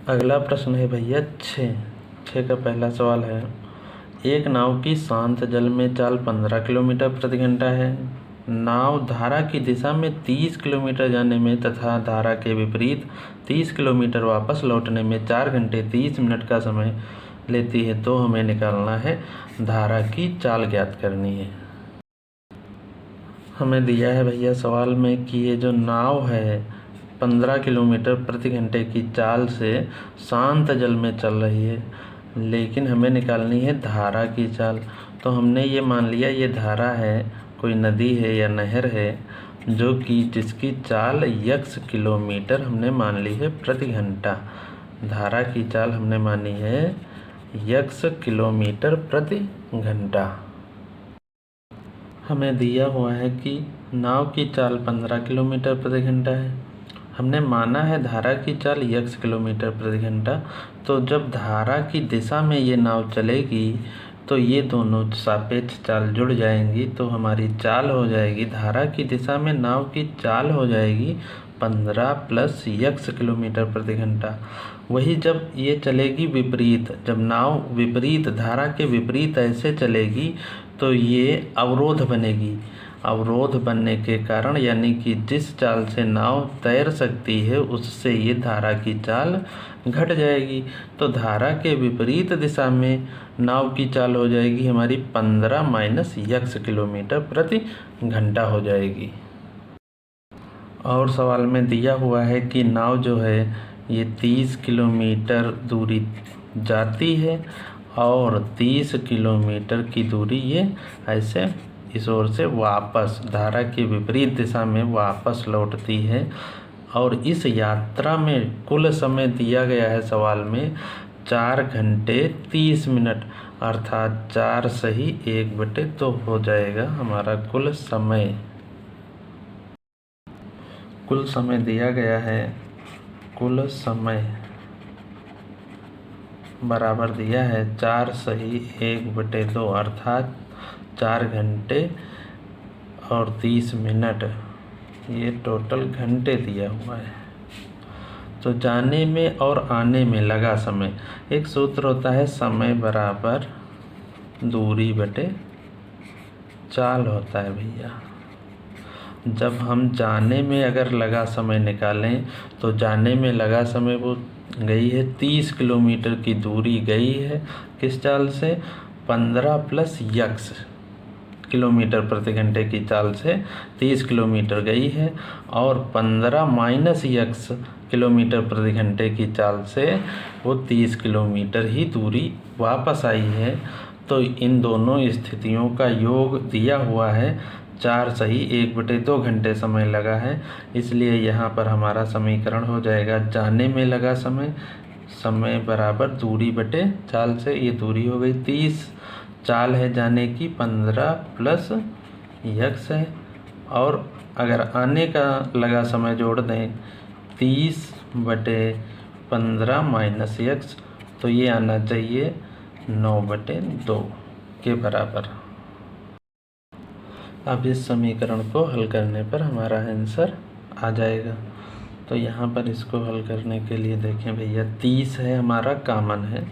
अगला प्रश्न है भैया 6 का पहला सवाल है। एक नाव की शांत जल में चाल 15 किलोमीटर प्रति घंटा है। नाव धारा की दिशा में 30 किलोमीटर जाने में तथा धारा के विपरीत 30 किलोमीटर वापस लौटने में 4 घंटे 30 मिनट का समय लेती है, तो हमें निकालना है धारा की चाल ज्ञात करनी है। हमें दिया है भैया सवाल में कि ये जो नाव है 15 किलोमीटर प्रति घंटे की चाल से शांत जल में चल रही है, लेकिन हमें निकालनी है धारा की चाल। तो हमने ये मान लिया ये धारा है, कोई नदी है या नहर है जो कि जिसकी चाल x किलोमीटर हमने मान ली है प्रति घंटा। धारा की चाल हमने मानी है x किलोमीटर प्रति घंटा। हमें दिया हुआ है कि नाव की चाल 15 किलोमीटर प्रति घंटा है। हमने माना है धारा की चाल x किलोमीटर प्रति घंटा। तो जब धारा की दिशा में ये नाव चलेगी तो ये दोनों सापेक्ष चाल जुड़ जाएंगी, तो हमारी चाल हो जाएगी, धारा की दिशा में नाव की चाल हो जाएगी 15 प्लस x किलोमीटर प्रति घंटा। वही जब ये चलेगी विपरीत, जब नाव विपरीत धारा के विपरीत ऐसे चलेगी तो ये अवरोध बनेगी। अवरोध बनने के कारण यानी कि जिस चाल से नाव तैर सकती है उससे ये धारा की चाल घट जाएगी। तो धारा के विपरीत दिशा में नाव की चाल हो जाएगी हमारी 15 माइनस x किलोमीटर प्रति घंटा हो जाएगी। और सवाल में दिया हुआ है कि नाव जो है ये 30 किलोमीटर दूरी जाती है और 30 किलोमीटर की दूरी ये ऐसे इस ओर से वापस धारा के विपरीत दिशा में वापस लौटती है। और इस यात्रा में कुल समय दिया गया है सवाल में 4 घंटे 30 मिनट, अर्थात 4 सही 1/2 हो जाएगा हमारा कुल समय। कुल समय दिया गया है, कुल समय बराबर दिया है 4 सही 1/2, अर्थात 4 घंटे और 30 मिनट, ये टोटल घंटे दिया हुआ है। तो जाने में और आने में लगा समय, एक सूत्र होता है समय बराबर दूरी बटे चाल होता है भैया। जब हम जाने में अगर लगा समय निकालें तो जाने में लगा समय वो गई है 30 किलोमीटर की दूरी गई है किस चाल से 15 प्लस x किलोमीटर प्रति घंटे की चाल से 30 किलोमीटर गई है, और 15 माइनस x किलोमीटर प्रति घंटे की चाल से वो 30 किलोमीटर ही दूरी वापस आई है। तो इन दोनों स्थितियों का योग दिया हुआ है 4 सही 1/2 घंटे समय लगा है, इसलिए यहाँ पर हमारा समीकरण हो जाएगा जाने में लगा समय, समय बराबर दूरी बटे चाल से, ये दूरी हो गई 30, चाल है जाने की 15 प्लस x है, और अगर आने का लगा समय जोड़ दें 30/15 माइनस x, तो ये आना चाहिए 9/2 के बराबर। अब इस समीकरण को हल करने पर हमारा आंसर आ जाएगा। तो यहाँ पर इसको हल करने के लिए देखें भैया 30 है हमारा कॉमन है,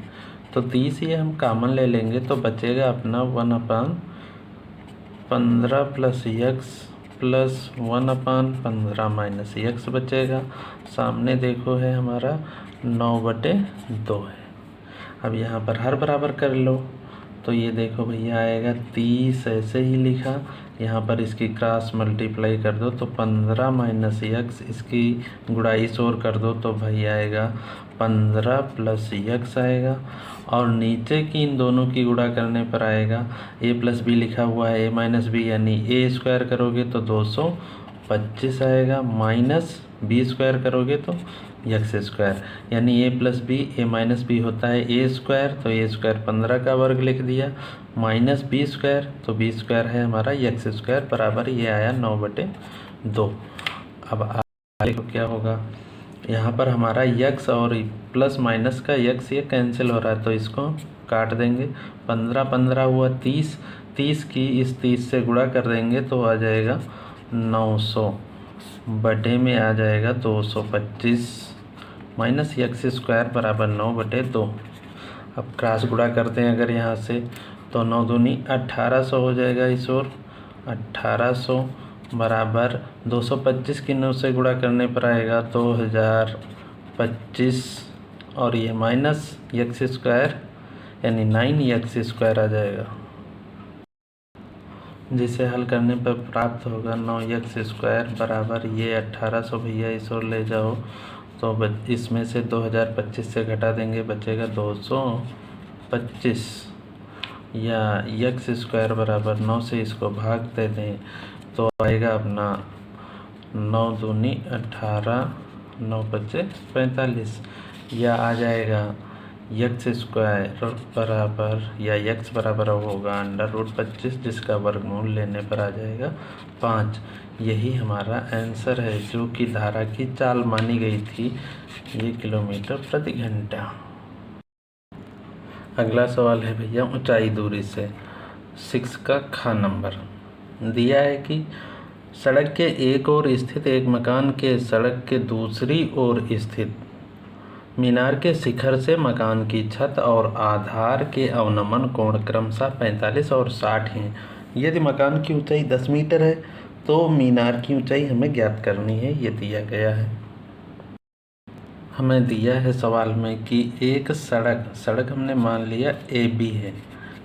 तो 30 ये हम कॉमन ले लेंगे तो बचेगा अपना 1/15 plus x plus 1/15 minus x बचेगा। सामने देखो है हमारा 9/2 है। अब यहाँ पर हर बराबर कर लो, तो ये देखो भैया आएगा 30 ऐसे ही लिखा, यहाँ पर इसकी क्रॉस मल्टीप्लाई कर दो तो 15 माइनस x, इसकी गुड़ाई शोर कर दो तो भाई आएगा 15 प्लस x आएगा, और नीचे की इन दोनों की गुणा करने पर आएगा a प्लस बी लिखा हुआ है a माइनस बी, यानी a स्क्वायर करोगे तो 225 आएगा, माइनस बी स्क्वायर करोगे तो x स्क्वायर, यानी a plus B a minus B होता है a स्क्वायर, तो a स्क्वायर 15 का वर्ग लिख दिया, माइनस बी स्क्वायर, तो बी स्क्वायर है हमारा x स्क्वायर, बराबर ये आया 9/2। अब आगे तो क्या होगा, यहाँ पर हमारा x और प्लस माइनस का x ये कैंसिल हो रहा है तो इसको काट देंगे, 15 हुआ 30, 30 की इस 30 से गुणा कर देंगे तो आ जाएगा 900, बटे में आ जाएगा 225, माइनस यक्स स्क्वायर बराबर 9/2। अब क्रॉस गुणा करते हैं अगर यहाँ से, तो 9 दूनी 1800 हो जाएगा इस ओर। 1800 बराबर 225 की 9 से गुणा करने पर आएगा 2025, और ये माइनस यक्स स्क्वायर यानी 9 स्क्वायर आ जाएगा, जिसे हल करने पर प्राप्त होगा 9 स्क्वायर बराबर ये 1800 भैया इस ओर ले जाओ, तो इसमें से 2025 से घटा देंगे, बचेगा 225, या यक्स स्क्वायर बराबर 9 से इसको भाग दे दें तो आएगा अपना 9 दूनी 18, 9 बचे 45, या आ जाएगा यक्स स्क्वायर बराबर, या यक्स बराबर होगा √25, जिसका वर्गमूल लेने पर आ जाएगा 5। यही हमारा आंसर है, जो कि धारा की चाल मानी गई थी, ये किलोमीटर प्रति घंटा। अगला सवाल है भैया ऊंचाई दूरी से। 6 का ख नंबर दिया है कि सड़क के एक ओर स्थित एक मकान के सड़क के दूसरी ओर स्थित मीनार के शिखर से मकान की छत और आधार के अवनमन कोण क्रमशः 45 और 60 हैं। यदि मकान की ऊंचाई 10 मीटर है तो मीनार की ऊंचाई हमें ज्ञात करनी है, ये दिया गया है। हमें दिया है सवाल में कि एक सड़क हमने मान लिया AB है,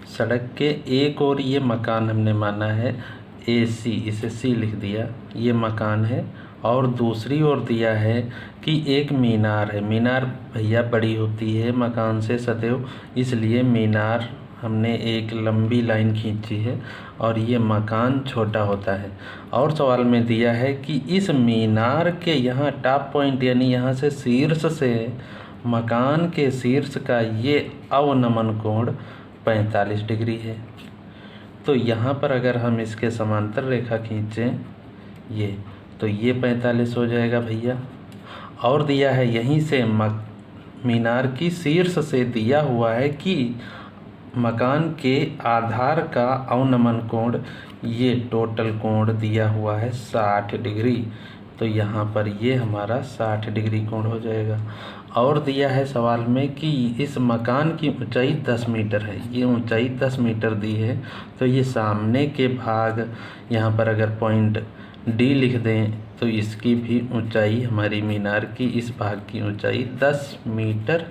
सड़क के एक ओर ये मकान हमने माना है AC, इसे C लिख दिया, ये मकान है, और दूसरी ओर दिया है कि एक मीनार है। मीनार भैया बड़ी होती है मकान से सदैव, इसलिए मीनार हमने एक लंबी लाइन खींची है, और ये मकान छोटा होता है। और सवाल में दिया है कि इस मीनार के यहाँ टॉप पॉइंट यानी यहाँ से शीर्ष से मकान के शीर्ष का ये अवनमन कोण 45 डिग्री है। तो यहाँ पर अगर हम इसके समांतर रेखा खींचें ये, तो ये 45 हो जाएगा भैया। और दिया है यहीं से मीनार की शीर्ष से दिया हुआ है कि मकान के आधार का अवनमन कोण, ये टोटल कोण दिया हुआ है 60 डिग्री, तो यहाँ पर ये हमारा 60 डिग्री कोण हो जाएगा। और दिया है सवाल में कि इस मकान की ऊंचाई 10 मीटर है, ये ऊंचाई 10 मीटर दी है, तो ये सामने के भाग यहाँ पर अगर पॉइंट D लिख दें तो इसकी भी ऊंचाई, हमारी मीनार की इस भाग की ऊंचाई 10 मीटर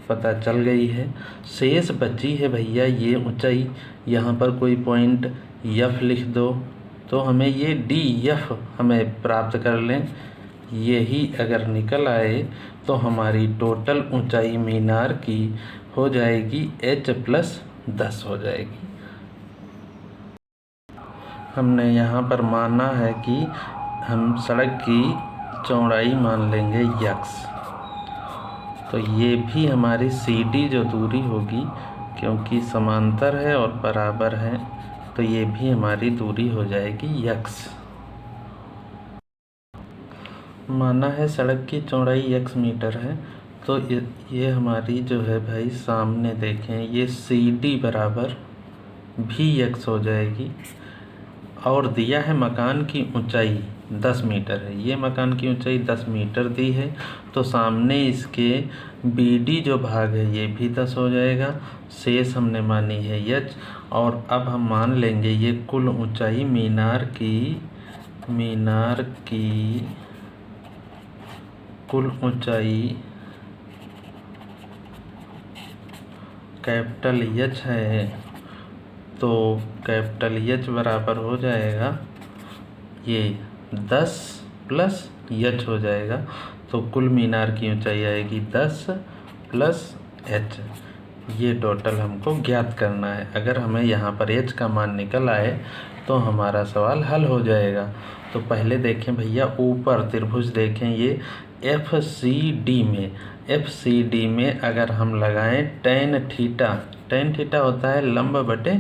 पता चल गई है। शेष बची है भैया ये ऊंचाई, यहाँ पर कोई पॉइंट F लिख दो तो हमें ये DF हमें प्राप्त कर लें। यही अगर निकल आए तो हमारी टोटल ऊंचाई मीनार की हो जाएगी H+10 हो जाएगी। हमने यहाँ पर माना है कि हम सड़क की चौड़ाई मान लेंगे यक्स, तो ये भी हमारी CD जो दूरी होगी, क्योंकि समांतर है और बराबर है, तो ये भी हमारी दूरी हो जाएगी यक्स। माना है सड़क की चौड़ाई x मीटर है, तो ये हमारी जो है भाई सामने देखें, ये CD बराबर भी x हो जाएगी। और दिया है मकान की ऊंचाई 10 मीटर है, ये मकान की ऊंचाई 10 मीटर दी है, तो सामने इसके BD जो भाग है ये भी 10 हो जाएगा। शेष हमने मानी है h, और अब हम मान लेंगे ये कुल ऊंचाई मीनार की कुल ऊंचाई कैपिटल H है, तो कैपिटल H बराबर हो जाएगा ये 10 प्लस H हो जाएगा, तो कुल मीनार की ऊंचाई आएगी 10 प्लस H। ये टोटल हमको ज्ञात करना है। अगर हमें यहाँ पर H का मान निकल आए तो हमारा सवाल हल हो जाएगा। तो पहले देखें भैया ऊपर त्रिभुज देखें, ये FCD में अगर हम लगाएं tan थीटा होता है लंब बटे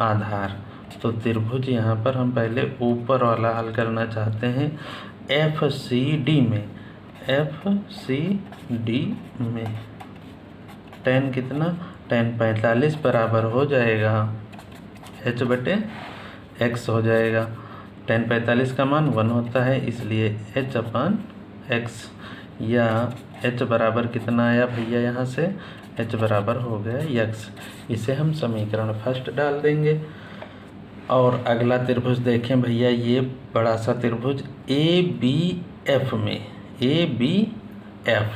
आधार, तो त्रिभुज यहाँ पर हम पहले ऊपर वाला हल करना चाहते हैं। FCD में tan कितना, tan 45 बराबर हो जाएगा H बटे x हो जाएगा। tan 45 का मान 1 होता है, इसलिए H/x, या h बराबर कितना आया भैया, यहाँ से h बराबर हो गया x। इसे हम समीकरण फर्स्ट डाल देंगे। और अगला त्रिभुज देखें भैया, ये बड़ा सा त्रिभुज ABF में, ABF,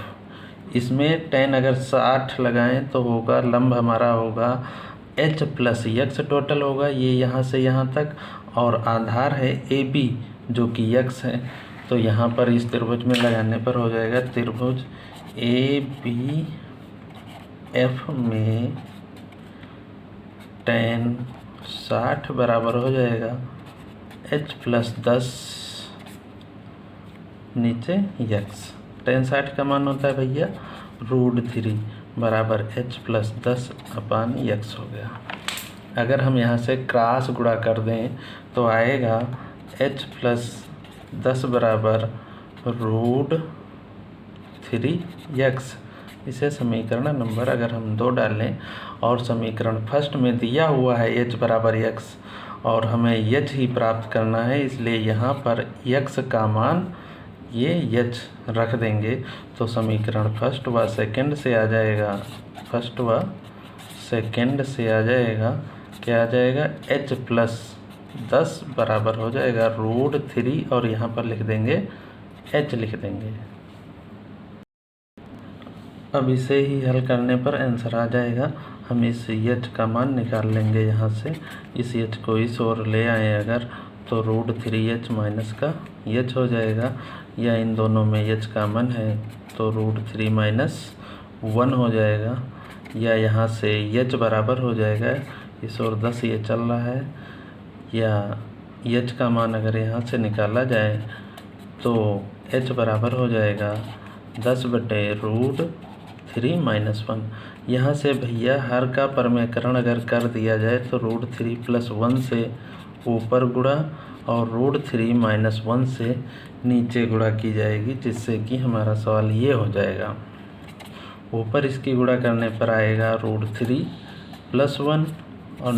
इसमें tan अगर 60 लगाएं तो होगा, लंब हमारा होगा h प्लस x टोटल होगा, ये यहाँ से यहाँ तक, और आधार है AB जो कि x है। तो यहाँ पर इस त्रिभुज में लगाने पर हो जाएगा त्रिभुज ABF में tan 60 बराबर हो जाएगा h प्लस 10 नीचे x। tan 60 का मान होता है भैया √3 बराबर h प्लस 10 अपान x हो गया। अगर हम यहाँ से क्रॉस गुणा कर दें तो आएगा h प्लस 10 बराबर √3x। इसे समीकरण नंबर अगर हम 2 डालें और समीकरण फर्स्ट में दिया हुआ है h बराबर x और हमें h ही प्राप्त करना है, इसलिए यहाँ पर x का मान ये h रख देंगे तो समीकरण फर्स्ट व सेकंड से आ जाएगा, फर्स्ट व सेकंड से आ जाएगा, क्या आ जाएगा, h प्लस 10 बराबर हो जाएगा √3 और यहाँ पर लिख देंगे h लिख देंगे। अब इसे ही हल करने पर आंसर आ जाएगा। हम इस h का मान निकाल लेंगे यहाँ से, इस h को इस ओर ले आए अगर तो √3h माइनस का h हो जाएगा, या इन दोनों में h का मान है तो √3 माइनस 1 हो जाएगा, या यहाँ से h बराबर हो जाएगा, इस ओर 10 ये चल रहा है, या h का मान अगर यहाँ से निकाला जाए तो h बराबर हो जाएगा 10/√3 माइनस 1। यहाँ से भैया हर का परमेकरण अगर कर दिया जाए तो √3 प्लस 1 से ऊपर गुणा और √3 माइनस 1 से नीचे गुणा की जाएगी, जिससे कि हमारा सवाल ये हो जाएगा। ऊपर इसकी गुणा करने पर आएगा √3 प्लस 1 और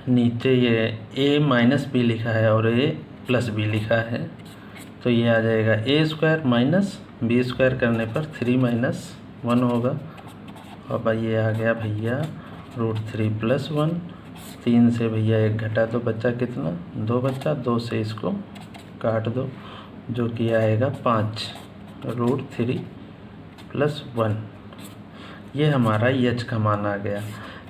नीचे ये a माइनस b लिखा है और a प्लस b लिखा है, तो ये आ जाएगा a² माइनस b² करने पर 3 माइनस 1 होगा। अब ये आ गया भैया √3 प्लस 1, 3 से भैया 1 घटा तो बचा कितना, 2 बचा, 2 से इसको काट दो जो कि आएगा 5 √3 प्लस 1। ये हमारा h का मान आ गया।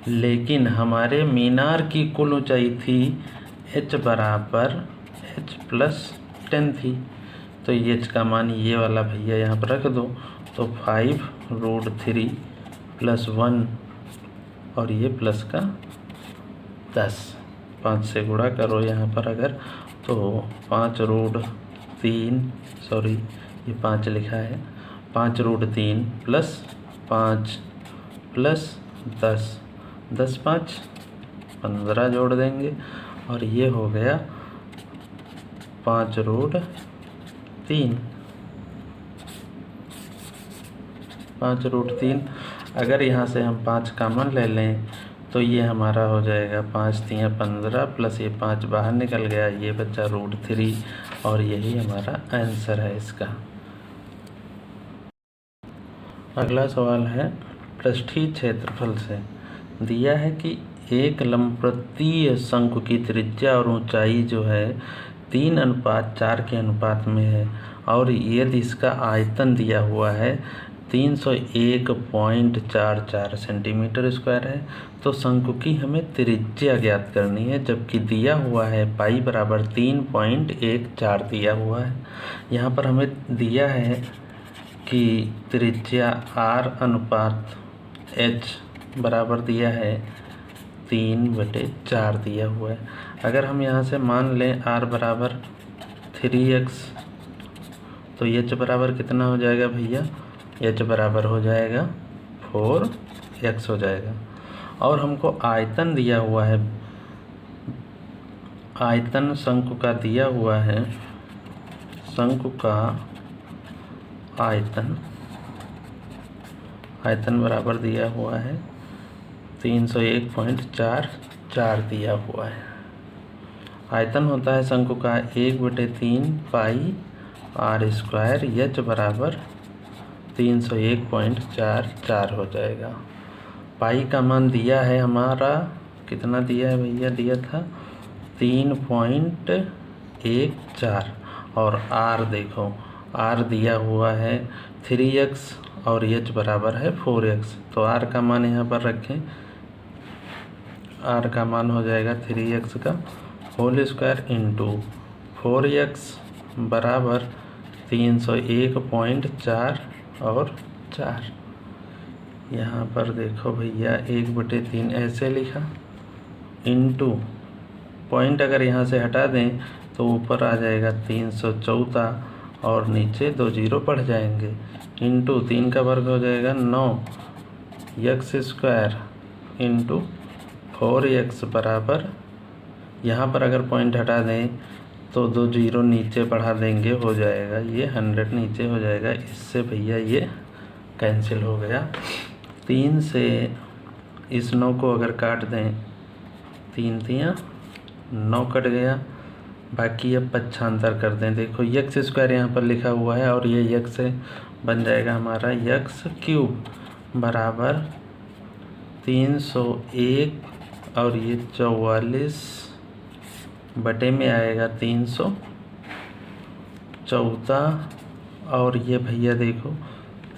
लेकिन हमारे मीनार की कुल ऊंचाई थी h बराबर h प्लस 10 थी, तो h का मान ये वाला भैया यहाँ पर रख दो, तो 5 √3 प्लस 1 और ये प्लस का 10, 5 से गुणा करो यहाँ पर अगर तो 5 √3, सॉरी ये 5 लिखा है, 5 √3 प्लस 5 प्लस 10, 10 5 15 जोड़ देंगे और ये हो गया 5 √3, 5 √3। अगर यहाँ से हम 5 कॉमन ले लें तो ये हमारा हो जाएगा 5 3 15 प्लस ये 5 बाहर निकल गया, ये बचा √3 और यही हमारा आंसर है इसका। अगला सवाल है पृष्ठीय क्षेत्रफल से दिया है कि एक लंबवृत्तीय शंकु की त्रिज्या और ऊंचाई जो है 3:4 के अनुपात में है और यदि इसका आयतन दिया हुआ है 301.44 सेंटीमीटर स्क्वायर है, तो शंकु की हमें त्रिज्या ज्ञात करनी है, जबकि दिया हुआ है पाई बराबर 3.14 दिया हुआ है। यहाँ पर हमें दिया है कि त्रिज्या r/h बराबर दिया है 3/4 दिया हुआ है। अगर हम यहाँ से मान लें r बराबर 3x तो h बराबर कितना हो जाएगा भैया, h बराबर हो जाएगा 4x हो जाएगा। और हमको आयतन दिया हुआ है, आयतन शंकु का दिया हुआ है, शंकु का आयतन बराबर दिया हुआ है 301.44 दिया हुआ है। आयतन होता है शंकु का 1/3 पाई आर स्क्वायर एच बराबर 301.44 हो जाएगा। पाई का मान दिया है हमारा, कितना दिया है भैया, दिया था 3.14 और आर देखो, आर दिया हुआ है 3x और एच बराबर है 4x। तो आर का मान यहाँ पर रखें, आर का मान हो जाएगा 3x का होल स्क्वायर इंटू 4x बराबर 301.4 और 4। यहाँ पर देखो भैया 1/3 ऐसे लिखा, इंटू पॉइंट अगर यहाँ से हटा दें तो ऊपर आ जाएगा 314 और नीचे 2 जीरो बढ़ जाएंगे, इंटू 3 का वर्ग हो जाएगा 9 एक्स स्क्वायर इंटू 4x बराबर, यहाँ पर अगर पॉइंट हटा दें तो 2 जीरो नीचे बढ़ा देंगे, हो जाएगा ये 100 नीचे हो जाएगा। इससे भैया ये कैंसिल हो गया। 3 से इस 9 को अगर काट दें, 3 तियाँ 9 कट गया, बाकी अब पक्षांतर कर दें। देखो एक्स स्क्वायर यहाँ पर लिखा हुआ है और ये एक्स है, बन जाएगा हमारा एक्स क्यूब बराबर 301 और ये 44 बटे में आएगा 314 और ये भैया देखो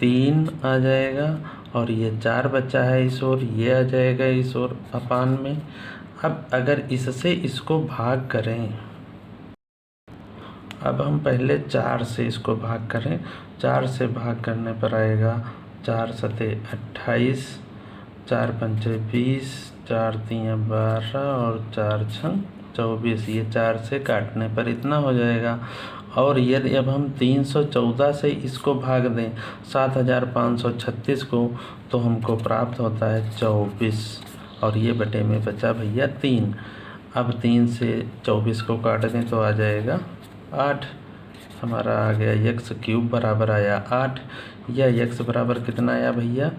3 आ जाएगा और ये 4 बचा है इस ओर, ये आ जाएगा इस ओर अपान में। अब अगर इससे इसको भाग करें, अब हम पहले 4 से इसको भाग करें, 4 से भाग करने पर आएगा 4 सते 28, 4 पंचे 20, 4 तियाँ 12 और 4 छंग 24। ये 4 से काटने पर इतना हो जाएगा। और यदि अब हम 314 से इसको भाग दें 7536 को, तो हमको प्राप्त होता है 24 और ये बटे में बचा भैया 3। अब 3 से 24 को काट दें तो आ जाएगा 8, हमारा आ गया एक्स क्यूब बराबर आया 8। यह एक्स बराबर कितना आया भैया,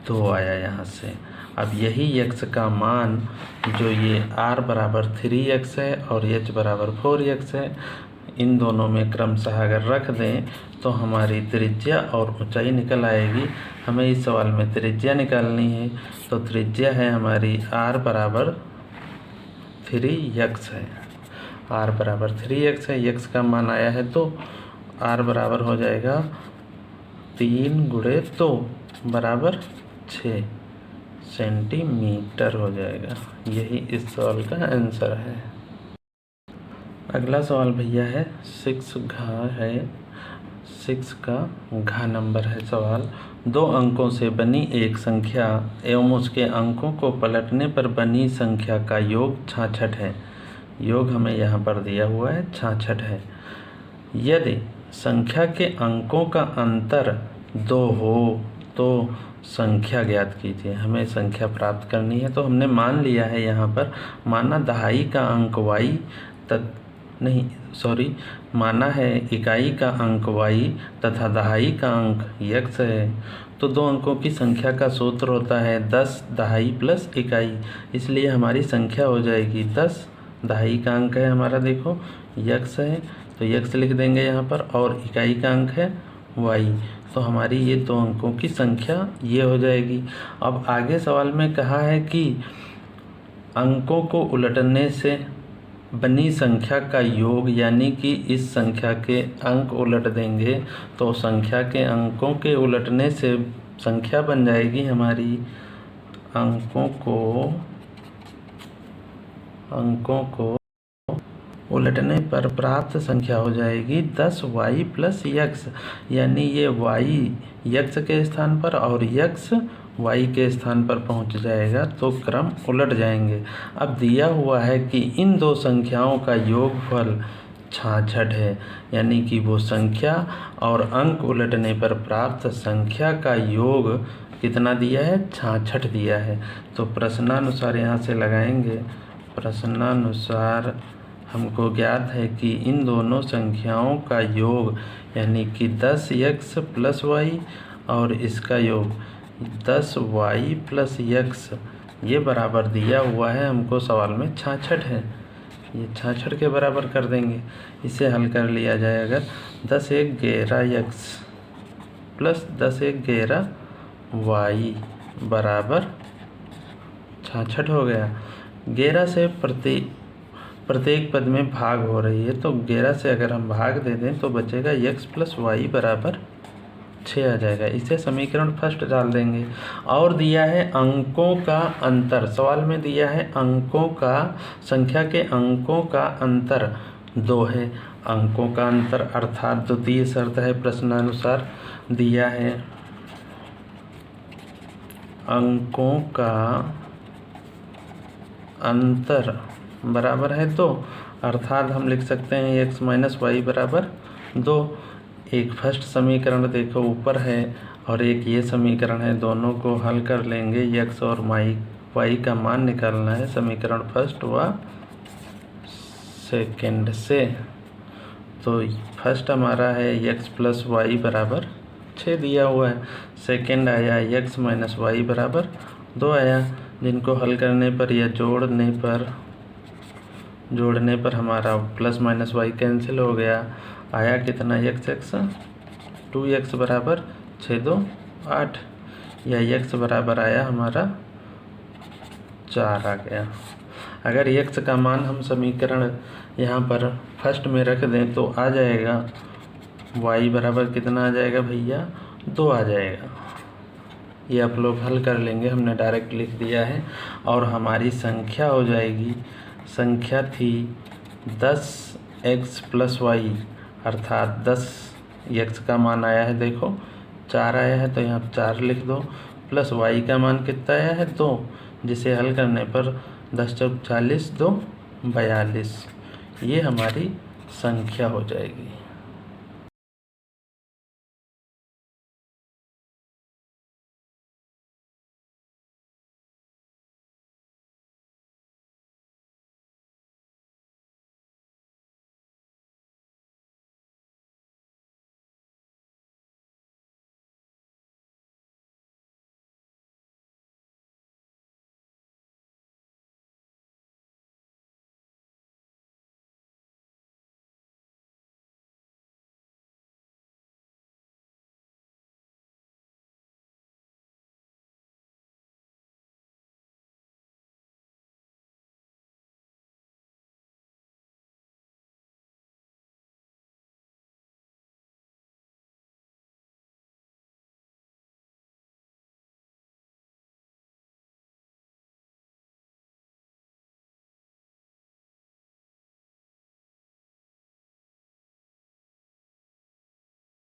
2 आया यहाँ से। अब यही x का मान जो ये r बराबर 3x है और h बराबर 4x है, इन दोनों में क्रमशः अगर रख दें तो हमारी त्रिज्या और ऊंचाई निकल आएगी। हमें इस सवाल में त्रिज्या निकालनी है, तो त्रिज्या है हमारी r बराबर 3x है, r बराबर 3x है, x का मान आया है तो r बराबर हो जाएगा 3 गुणे 2 बराबर 6 सेंटीमीटर हो जाएगा। यही इस सवाल का आंसर है। अगला सवाल भैया है 6 का घा नंबर है सवाल। 2 अंकों से बनी एक संख्या एवं उसके अंकों को पलटने पर बनी संख्या का योग 66 है। योग हमें यहाँ पर दिया हुआ है 66 है। यदि संख्या के अंकों का अंतर 2 हो तो संख्या ज्ञात कीजिए। हमें संख्या प्राप्त करनी है, तो हमने मान लिया है यहाँ पर, माना दहाई का अंक y माना है इकाई का अंक y तथा दहाई का अंक x है। तो 2 अंकों की संख्या का सूत्र होता है 10 दहाई प्लस इकाई, इसलिए हमारी संख्या हो जाएगी 10। दहाई का अंक है हमारा देखो x है, तो x लिख देंगे यहाँ पर, और इकाई का अंक है y, तो हमारी ये 2 अंकों की संख्या ये हो जाएगी। अब आगे सवाल में कहा है कि अंकों को उलटने से बनी संख्या का योग, यानी कि इस संख्या के अंक उलट देंगे तो संख्या के अंकों के उलटने से संख्या बन जाएगी हमारी, अंकों को उलटने पर प्राप्त संख्या हो जाएगी 10y प्लस x, यानी ये y x के स्थान पर और x y के स्थान पर पहुंच जाएगा, तो क्रम उलट जाएंगे। अब दिया हुआ है कि इन 2 संख्याओं का योगफल 66 है, यानी कि वो संख्या और अंक उलटने पर प्राप्त संख्या का योग कितना दिया है, 66 दिया है। तो प्रश्नानुसार यहाँ से लगाएंगे, प्रश्नानुसार हमको ज्ञात है कि इन दोनों संख्याओं का योग यानी कि 10x प्लस y और इसका योग 10y प्लस x ये बराबर दिया हुआ है हमको सवाल में 66 है। ये 66 के बराबर कर देंगे। इसे हल कर लिया जाए अगर 10 एक 11x प्लस 10 एक 11y बराबर 66 हो गया। 11 से प्रत्येक पद में भाग हो रही है, तो 11 से अगर हम भाग दे दें तो बचेगा x प्लस वाई बराबर 6 आ जाएगा। इसे समीकरण फर्स्ट डाल देंगे। और दिया है अंकों का अंतर, सवाल में दिया है अंकों का, संख्या के अंकों का अंतर 2 है। अंकों का अंतर अर्थात द्वितीय शर्त है प्रश्नानुसार दिया है अंकों का अंतर बराबर है 2, अर्थात हम लिख सकते हैं x माइनस वाई बराबर 2। एक फर्स्ट समीकरण देखो ऊपर है और एक ये समीकरण है, दोनों को हल कर लेंगे। x और y का मान निकालना है समीकरण फर्स्ट व सेकेंड से। तो फर्स्ट हमारा है x प्लस वाई बराबर 6 दिया हुआ है, सेकेंड आया x माइनस वाई बराबर 2 आया, जिनको हल करने पर या जोड़ने पर हमारा प्लस माइनस वाई कैंसिल हो गया। आया कितना x 2x बराबर 6 2 8, या x बराबर आया हमारा 4 आ गया। अगर x का मान हम समीकरण यहाँ पर फर्स्ट में रख दें तो आ जाएगा y बराबर कितना आ जाएगा भैया 2 आ जाएगा। ये आप लोग हल कर लेंगे, हमने डायरेक्ट लिख दिया है। और हमारी संख्या हो जाएगी, संख्या थी 10x प्लस वाई, अर्थात 10 x का मान आया है, देखो 4 आया है तो यहाँ 4 लिख दो, प्लस y का मान कितना आया है 2, जिसे हल करने पर 10 चौक 40 2 42, ये हमारी संख्या हो जाएगी।